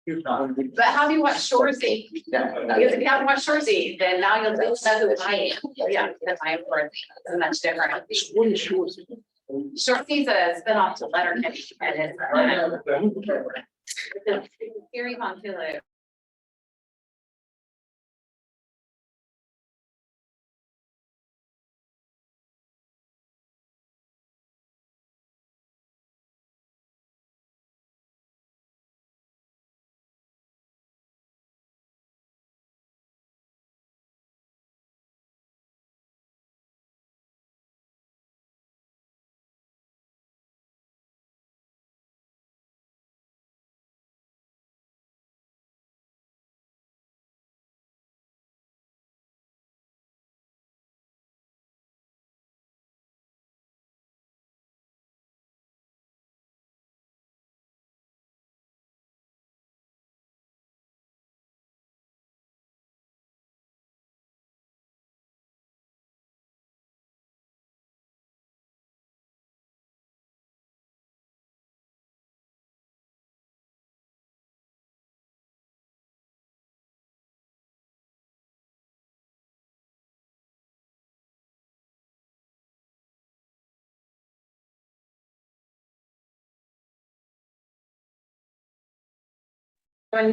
But have you watched Shoresy? Because if you haven't watched Shoresy, then now you'll know who I am. Yeah, because I am Shoresy. It's much different. What is yours? Shoresy's a spinoff to Letterkenny, and it's a series on Hulu.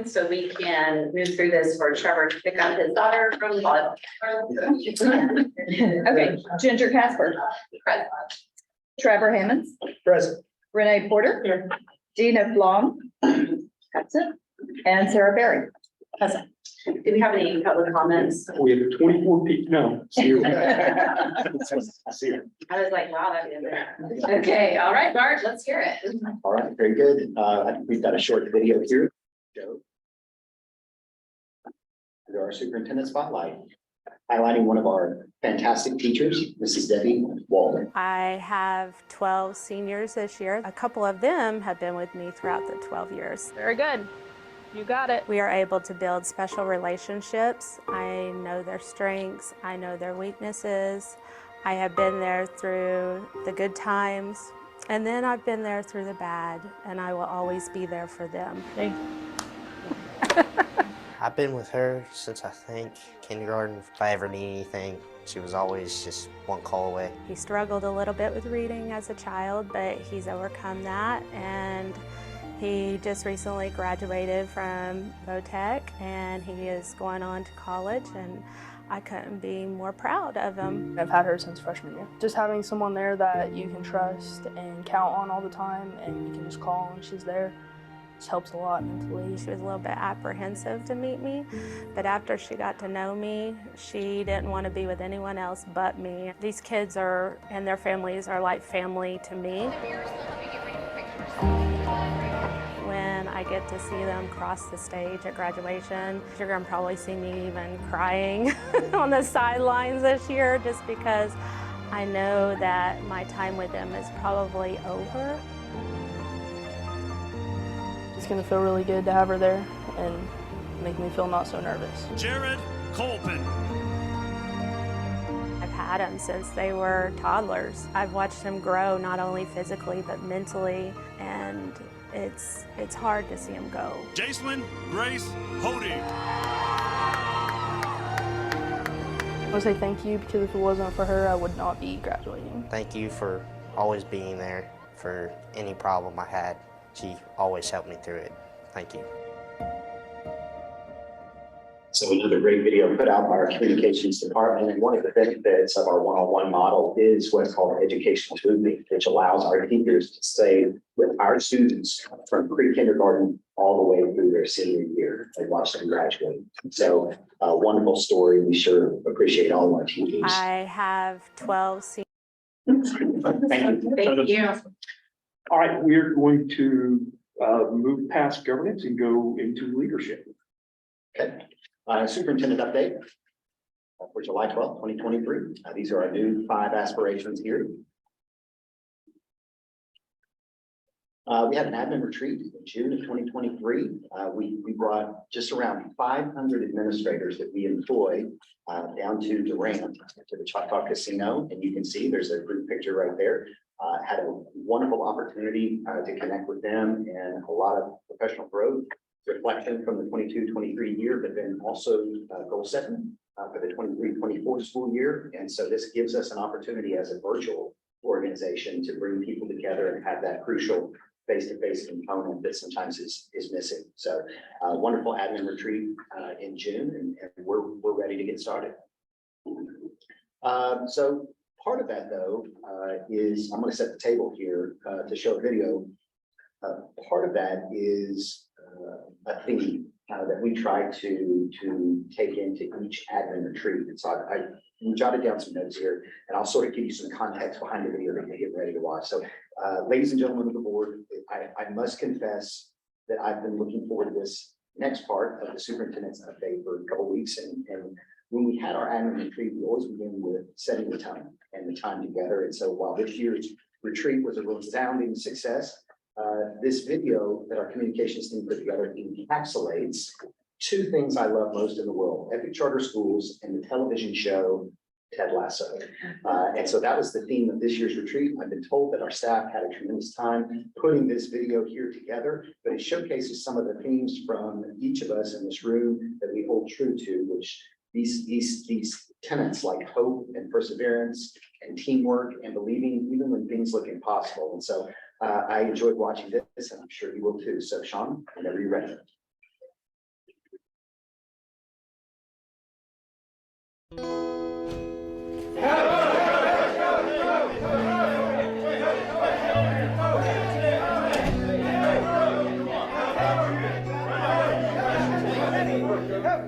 So we can move through this for Trevor to pick up his daughter from volleyball. Okay, Ginger Casper, Trevor Hammonds, Present. Renee Porter, Gina Blom, that's it, and Sarah Berry. Present. Do we have any public comments? We have 24 people, no. Zero. Zero. I was like, wow, that is it. Okay, all right, Bart, let's hear it. All right, very good. I think we've got a short video here. Joe. Under our superintendent spotlight, highlighting one of our fantastic teachers, Mrs. Debbie Walden. I have 12 seniors this year. A couple of them have been with me throughout the 12 years. Very good. You got it. We are able to build special relationships. I know their strengths. I know their weaknesses. I have been there through the good times, and then I've been there through the bad, and I will always be there for them. I've been with her since I think kindergarten. If I ever need anything, she was always just one call away. He struggled a little bit with reading as a child, but he's overcome that, and he just recently graduated from Vo-Tech, and he is going on to college, and I couldn't be more proud of him. I've had her since freshman year. Just having someone there that you can trust and count on all the time, and you can just call and she's there, just helps a lot mentally. She was a little bit apprehensive to meet me, but after she got to know me, she didn't want to be with anyone else but me. These kids are, and their families are like family to me. When I get to see them cross the stage at graduation, you're gonna probably see me even crying on the sidelines this year, just because I know that my time with them is probably over. It's gonna feel really good to have her there and make me feel not so nervous. Jared Colpin. I've had them since they were toddlers. I've watched them grow not only physically but mentally, and it's hard to see them go. Jacelyn Grace Hody. I want to say thank you, because if it wasn't for her, I would not be graduating. Thank you for always being there for any problem I had. She always helped me through it. Thank you. So another great video put out by our communications department. And one of the benefits of our one-on-one model is what's called educational movement, which allows our teachers to stay with our students from pre-kindergarten all the way through their senior year and watch them graduate. So a wonderful story. We sure appreciate all of our teachers. I have 12 seniors. Thank you. Thank you. All right, we're going to move past governance and go into leadership. Okay. Superintendent update for July 12th, 2023. These are our new 5 aspirations here. We had an admin retreat in June of 2023. We brought just around 500 administrators that we employ down to Durant, to the Choctaw Casino. And you can see there's a group picture right there. Had a wonderful opportunity to connect with them and a lot of professional growth. reflection from the 22-23 year, but then also goal setting for the 23-24 school year. And so this gives us an opportunity as a virtual organization to bring people together and have that crucial face-to-face component that sometimes is missing. So wonderful admin retreat in June, and we're ready to get started. So part of that though is, I'm going to set the table here to show a video. Part of that is a theme that we try to take into each admin retreat. And so I jotted down some notes here, and I'll sort of give you some context behind the video that you get ready to watch. So ladies and gentlemen of the board, I must confess that I've been looking forward to this next part of the superintendent's update for a couple of weeks. And when we had our annual retreat, we always begin with setting the tone and the time together. And so while this year's retreat was a resounding success, this video that our communications team put together encapsulates two things I love most in the world: Epic Charter Schools and the television show Ted Lasso. And so that was the theme of this year's retreat. I've been told that our staff had a tremendous time putting this video here together, but it showcases some of the themes from each of us in this room that we hold true to, which these tenets like hope and perseverance and teamwork and believing even when things look impossible. And so I enjoyed watching this, and I'm sure you will too. So Sean, whenever you're ready.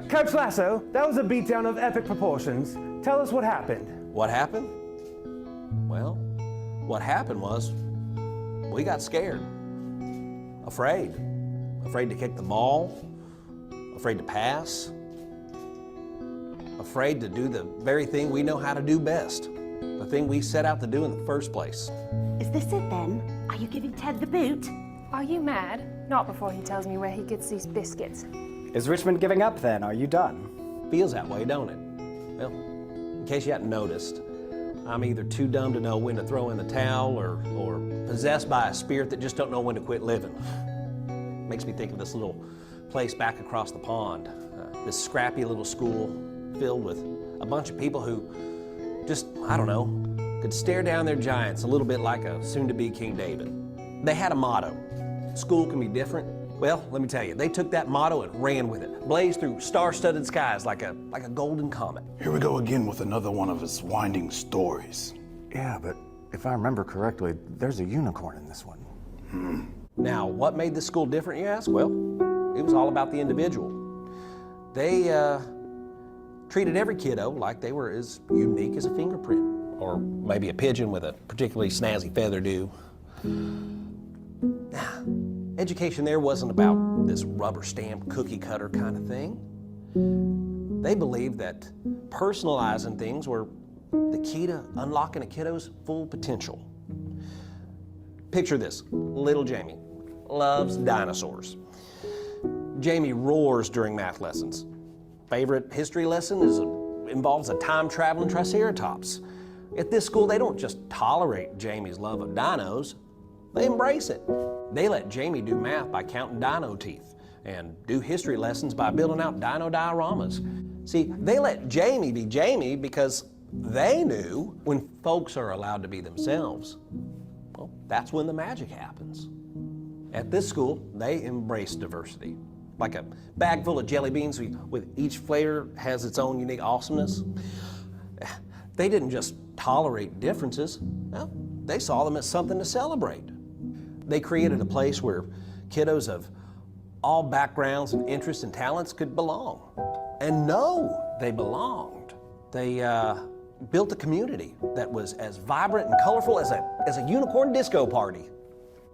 Coach Lasso, that was a beatdown of epic proportions. Tell us what happened. What happened? Well, what happened was we got scared, afraid to kick the ball, afraid to pass, afraid to do the very thing we know how to do best, the thing we set out to do in the first place. Is this it then? Are you giving Ted the boot? Are you mad? Not before he tells me where he gets these biscuits. Is Richmond giving up then? Are you done? Feels that way, don't it? Well, in case you hadn't noticed, I'm either too dumb to know when to throw in the towel or possessed by a spirit that just don't know when to quit living. Makes me think of this little place back across the pond, this scrappy little school filled with a bunch of people who just, I don't know, could stare down their giants a little bit like a soon-to-be King David. They had a motto: school can be different. Well, let me tell you, they took that motto and ran with it, blazed through star-studded skies like a golden comet. Here we go again with another one of his winding stories. Yeah, but if I remember correctly, there's a unicorn in this one. Now, what made this school different, you ask? Well, it was all about the individual. They treated every kiddo like they were as unique as a fingerprint, or maybe a pigeon with a particularly snazzy feather do. Education there wasn't about this rubber stamp cookie cutter kind of thing. They believed that personalizing things were the key to unlocking a kiddo's full potential. Picture this: little Jamie loves dinosaurs. Jamie roars during math lessons. Favorite history lesson involves a time-traveling triceratops. At this school, they don't just tolerate Jamie's love of dinos, they embrace it. They let Jamie do math by counting dino teeth and do history lessons by building out dino dioramas. See, they let Jamie be Jamie because they knew when folks are allowed to be themselves, well, that's when the magic happens. At this school, they embrace diversity. Like a bag full of jelly beans with each flavor has its own unique awesomeness. They didn't just tolerate differences, well, they saw them as something to celebrate. They created a place where kiddos of all backgrounds and interests and talents could belong and know they belonged. They built a community that was as vibrant and colorful as a unicorn disco party.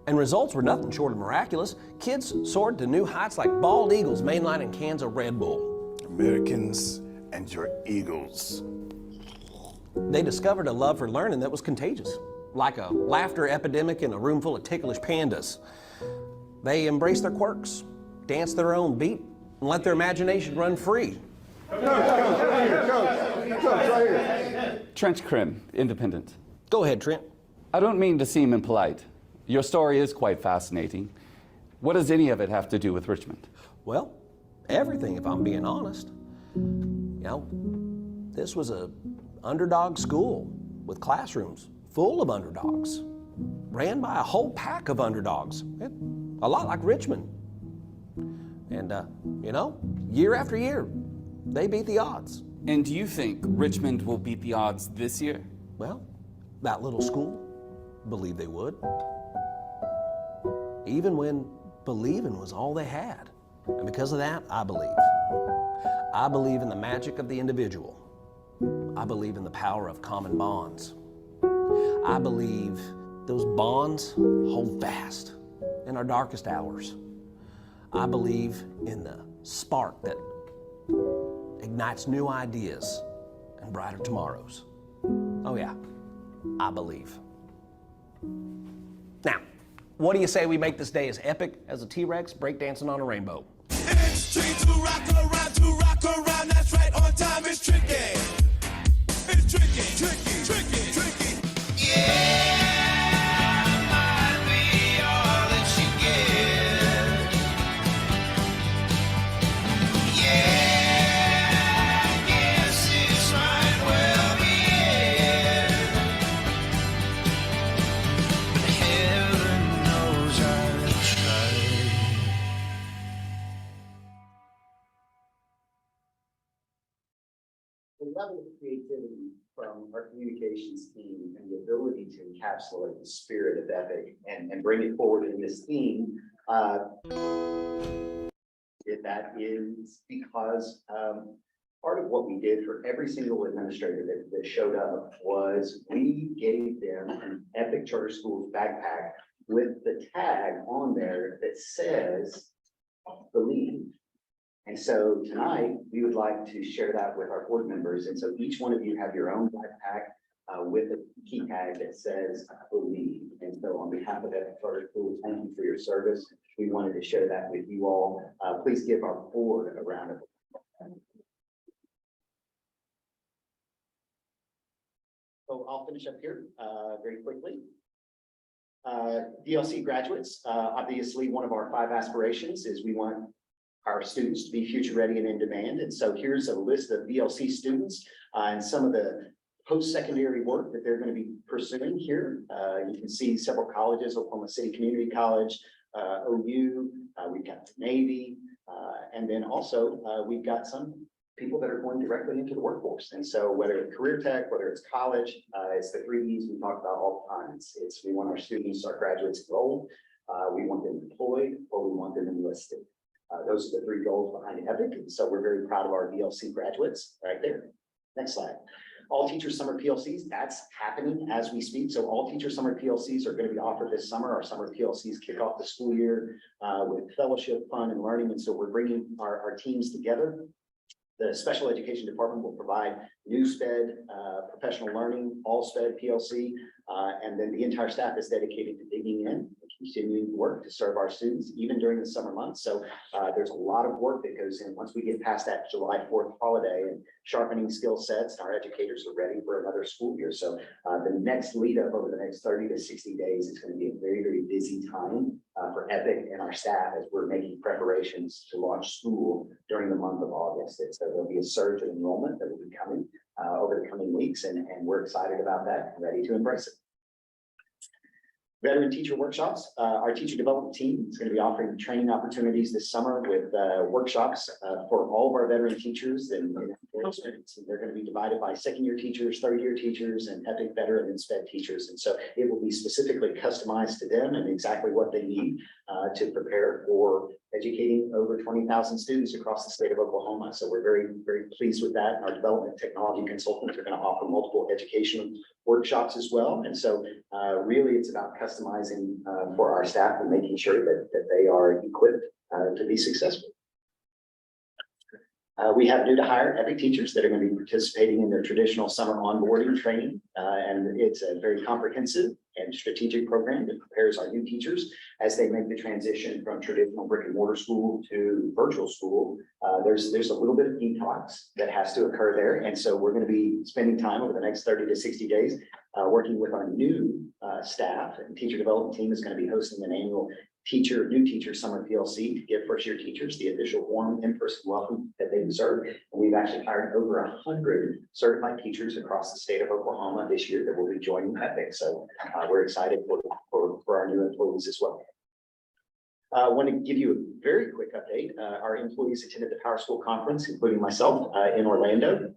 And results were nothing short of miraculous. Kids soared to new heights like bald eagles mainlining cans of Red Bull. Americans and your eagles. They discovered a love for learning that was contagious, like a laughter epidemic in a room full of ticklish pandas. They embraced their quirks, danced their own beat, and let their imagination run free. Trench Krim, Independent. Go ahead, Trent. I don't mean to seem impolite. Your story is quite fascinating. What does any of it have to do with Richmond? Well, everything, if I'm being honest. You know, this was a underdog school with classrooms full of underdogs, ran by a whole pack of underdogs, a lot like Richmond. And, you know, year after year, they beat the odds. And do you think Richmond will beat the odds this year? Well, that little school believed they would. Even when believing was all they had. And because of that, I believe. I believe in the magic of the individual. I believe in the power of common bonds. I believe those bonds hold fast in our darkest hours. I believe in the spark that ignites new ideas and brighter tomorrows. Oh yeah, I believe. Now, what do you say we make this day as epic as a T-Rex breakdancing on a rainbow? It's tricky to rock around, that's right, on time is tricky. It's tricky. Yeah, might be all that you get. Yeah, I guess it's might well be it. But heaven knows I've tried. The level of creativity from our communications team and the ability to encapsulate the spirit of Epic and bring it forward in this theme, that is because part of what we did for every single administrator that showed up was we gave them an Epic Charter Schools backpack with the tag on there that says believe. And so tonight, we would like to share that with our board members. And so each one of you have your own backpack with a key tag that says believe. And so on behalf of Epic Charter Schools, thank you for your service. We wanted to share that with you all. Please give our board a round of applause. So I'll finish up here very quickly. DLC graduates, obviously one of our 5 aspirations is we want our students to be future ready and in demand. And so here's a list of VLC students and some of the post-secondary work that they're going to be pursuing here. You can see several colleges, Oklahoma City Community College, OU, we've got the Navy, and then also we've got some people that are going directly into the workforce. And so whether it's career tech, whether it's college, it's the 3 E's we talk about all the time. It's we want our students, our graduates enrolled, we want them deployed, or we want them enlisted. Those are the 3 goals behind Epic. And so we're very proud of our DLC graduates right there. Next slide. All Teacher Summer PLCs, that's happening as we speak. So all Teacher Summer PLCs are going to be offered this summer. Our summer PLCs kick off the school year with fellowship, fun, and learning. And so we're bringing our teams together. The special education department will provide new SPED, professional learning, all SPED PLC, and then the entire staff is dedicated to digging in and continuing to work to serve our students, even during the summer months. So there's a lot of work that goes in once we get past that July 4th holiday and sharpening skill sets, and our educators are ready for another school year. So the next lead up over the next 30 to 60 days is going to be a very, very busy time for Epic and our staff as we're making preparations to launch school during the month of August. And so there'll be a surge of enrollment that will be coming over the coming weeks, and we're excited about that and ready to embrace it. Veteran teacher workshops. Our teacher development team is going to be offering training opportunities this summer with workshops for all of our veteran teachers and they're going to be divided by 2nd-year teachers, 3rd-year teachers, and Epic veteran and SPED teachers. And so it will be specifically customized to them and exactly what they need to prepare for educating over 20,000 students across the state of Oklahoma. So we're very, very pleased with that. Our development technology consultants are going to offer multiple educational workshops as well. And so really it's about customizing for our staff and making sure that they are equipped to be successful. We have new to hire Epic teachers that are going to be participating in their traditional summer onboarding training. And it's a very comprehensive and strategic program that prepares our new teachers as they make the transition from traditional brick and mortar school to virtual school. There's a little bit of detox that has to occur there. And so we're going to be spending time over the next 30 to 60 days working with our new staff, and teacher development team is going to be hosting an annual new teacher summer PLC to give first-year teachers the official warm in-person welcome that they deserve. And we've actually hired over 100 certified teachers across the state of Oklahoma this year that will be joining Epic. So we're excited for our new employees as well. I want to give you a very quick update. Our employees attended the Power School Conference, including myself, in Orlando.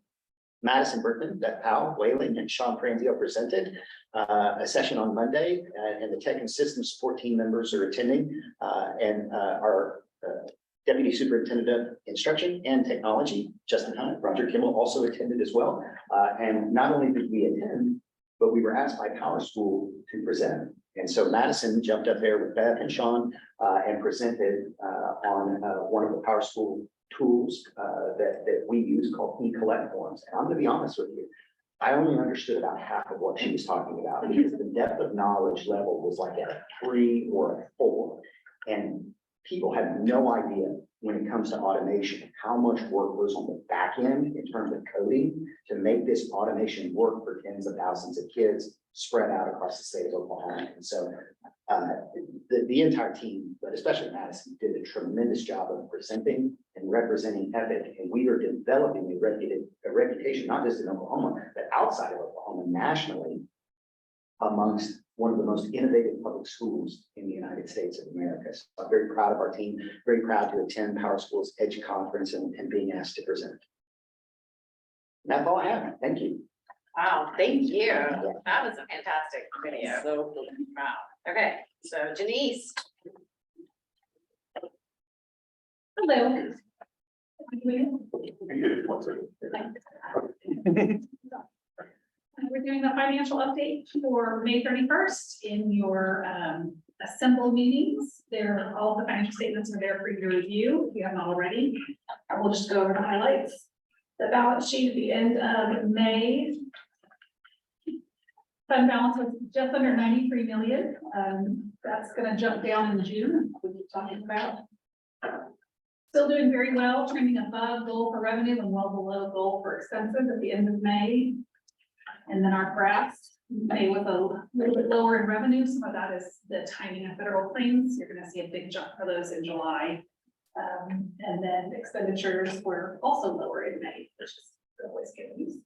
Madison Berkman, Beth Powell, Whaling, and Sean Franzio presented a session on Monday, and the tech and systems support team members are attending, and our Deputy Superintendent of Instruction and Technology, Justin Hunt, Roger Kimmel, also attended as well. And not only did we attend, but we were asked by Power School to present. And so Madison jumped up there with Beth and Sean and presented on one of the Power School tools that we use called eCollect forms. And I'm going to be honest with you, I only understood about half of what she was talking about because the depth of knowledge level was like a 3 or a 4. And people have no idea when it comes to automation, how much work goes on the back end in terms of coding to make this automation work for tens of thousands of kids spread out across the state of Oklahoma. And so the entire team, but especially Madison, did a tremendous job of presenting and representing Epic. And we are developing a reputation, not just in Oklahoma, but outside of Oklahoma nationally, amongst one of the most innovative public schools in the United States of America. So I'm very proud of our team, very proud to attend Power School's Edge Conference and being asked to present. And that's all I have. Thank you. Wow, thank you. That was a fantastic video. So, wow. Okay, so Janice. Hello. We're doing the financial update for May 31st in your assembled meetings. All the financial statements are there for you to review if you haven't already. I will just go over the highlights. The balance sheet at the end of May. Fund balance was just under 93 million. That's going to jump down in June. We'll be talking about. Still doing very well, trending above goal for revenue and well below goal for expenses at the end of May. And then our graphs, May was a little bit lower in revenue. Some of that is the timing of federal claims. You're going to see a big jump for those in July. And then expenditures were also lower in May, which is always good news.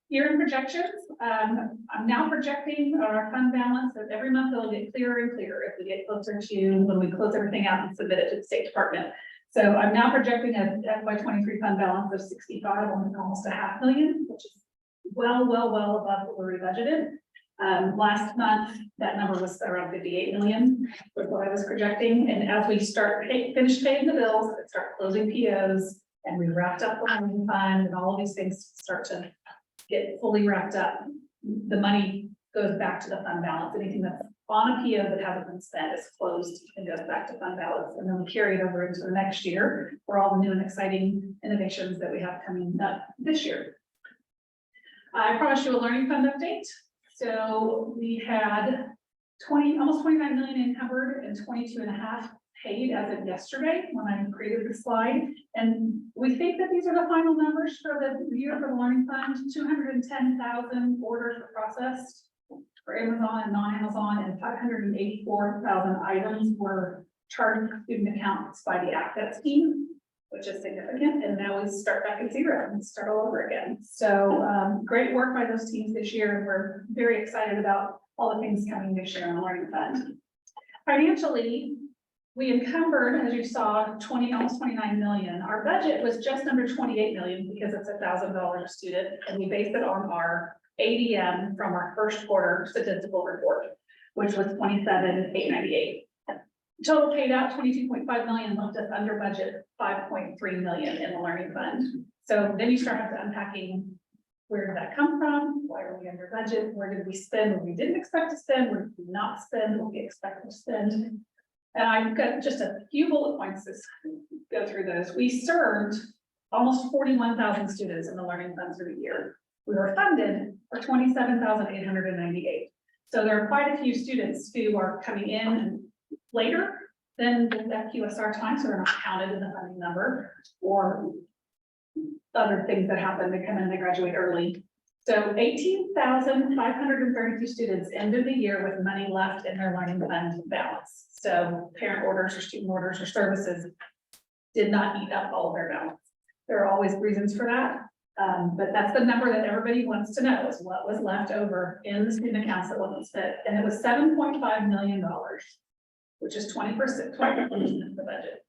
Year-end projections, I'm now projecting our fund balance that every month it'll get clearer and clearer as we get closer to when we close everything out and submit it to the State Department. So I'm now projecting a FY23 fund balance of 65, almost $500,000, which is well above what we budgeted. Last month, that number was around 58 million, was what I was projecting. And as we finish paying the bills, and start closing POs, and we wrapped up the housing fund, and all of these things start to get fully wrapped up, the money goes back to the fund balance. Anything that's on a PO that hasn't been spent is closed and goes back to fund balance. And then we carry it over into the next year for all the new and exciting innovations that we have coming up this year. I promised you a learning fund update. So we had almost 29 million encumbered and 22.5 paid as of yesterday when I created the slide. And we think that these are the final numbers for the year for the learning fund. 210,000 orders were processed for Amazon and non-Amazon, and 584,000 items were charged to student accounts by the ACTETS team, which is significant. And now we start back at zero and start all over again. So great work by those teams this year. And we're very excited about all the things coming this year in the learning fund. Financially, we encumbered, as you saw, almost 29 million. Our budget was just under 28 million because it's $1,000 a student, and we based it on our ADM from our first quarter statistical report, which was 27,898. Total paid out 22.5 million, left us under budget 5.3 million in the learning fund. So then you start unpacking, where did that come from? Why are we under budget? Where did we spend what we didn't expect to spend? Where did we not spend what we expect to spend? And I've got just a few bullet points to go through those. We served almost 41,000 students in the learning funds for the year. We were funded for 27,898. So there are quite a few students who are coming in later than that QSR time, so they're not counted in the funding number, or other things that happen. They come in, they graduate early. So 18,532 students ended the year with money left in their learning fund balance. So parent orders or student orders or services did not eat up all of their balance. There are always reasons for that. But that's the number that everybody wants to know, is what was left over in the student accounts that wasn't spent. And it was $7.5 million, which is 20% of the budget.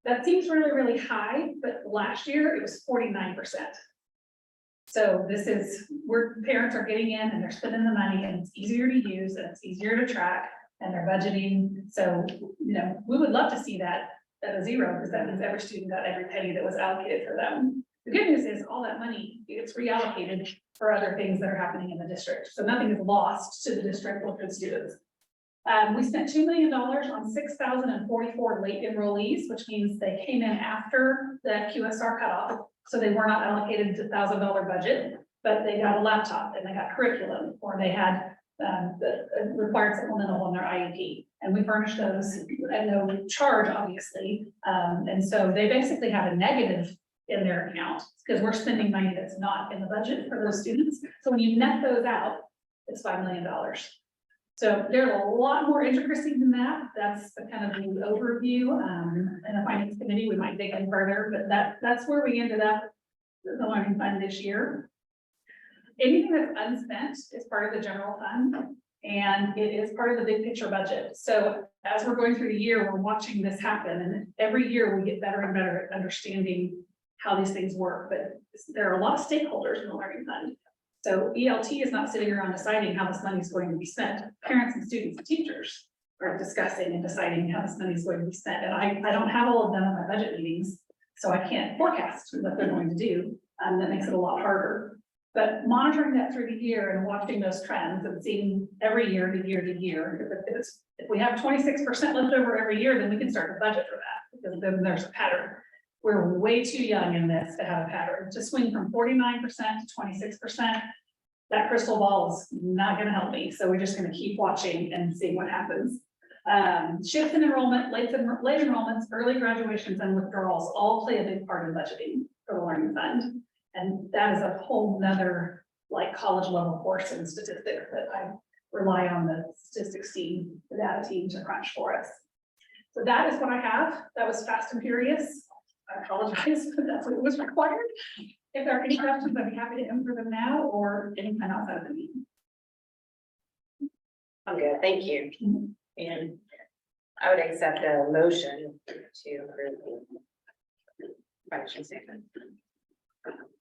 That seems really, really high, but last year it was 49%. So this is where parents are getting in and they're spending the money, and it's easier to use and it's easier to track, and they're budgeting. So, you know, we would love to see that at a zero, because that means every student got every penny that was allocated for them. The good news is all that money gets reallocated for other things that are happening in the district. So nothing is lost to the district or to the students. We spent $2 million on 6,044 late enrollees, which means they came in after the QSR cutoff. So they were not allocated to $1,000 budget, but they got a laptop and they got curriculum, or they had the required supplemental on their IEP. And we furnished those at no charge, obviously. And so they basically have a negative in their account because we're spending money that's not in the budget for those students. So when you net those out, it's $5 million. So there's a lot more intricacies than that. That's the kind of the overview. In the finance committee, we might dig in further, but that's where we ended up with the learning fund this year. Anything that's unspent is part of the general fund, and it is part of the big picture budget. So as we're going through the year, we're watching this happen, and every year we get better and better at understanding how these things work. But there are a lot of stakeholders in the learning fund. So ELT is not sitting around deciding how this money is going to be spent. Parents and students and teachers are discussing and deciding how this money is going to be spent. And I don't have all of them in my budget meetings, so I can't forecast what they're going to do. That makes it a lot harder. But monitoring that through the year and watching those trends and seeing every year to year to year, if we have 26% left over every year, then we can start a budget for that, because then there's a pattern. We're way too young in this to have a pattern. To swing from 49% to 26%, that crystal ball is not going to help me. So we're just going to keep watching and seeing what happens. Shifts in enrollment, late enrollments, early graduations, and withdrawals all play a big part in budgeting for the learning fund. And that is a whole nother like college level course in statistics that I rely on the statistics team, the data team to crunch for us. So that is what I have. That was fast and furious. I apologize, but that's what was required. If there are any questions, I'd be happy to answer them now or anytime outside of the meeting. I'm good, thank you. And I would accept a motion to approve the financial statement.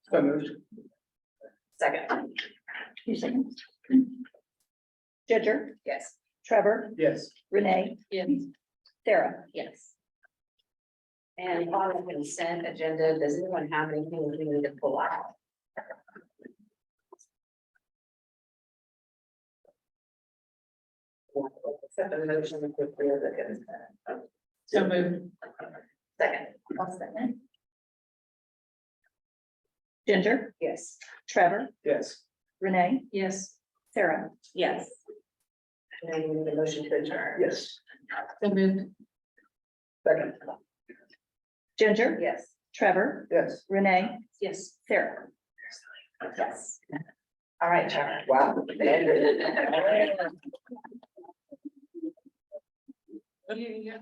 So moved. Second. 2 seconds. Ginger, Yes. Trevor, Yes. Renee, Yes. Sarah. Yes. And on the consent agenda, does anyone have anything we need to pull out? Accept the motion to approve the consent. So moved. Second. 1 second. Ginger, Yes. Trevor, Yes. Renee, Yes. Sarah. Yes. And then we need a motion to adjourn. Yes. So moved. Second. Ginger, Yes. Trevor, Yes. Renee, Yes. Sarah. Yes. All right, Trevor. Wow. You-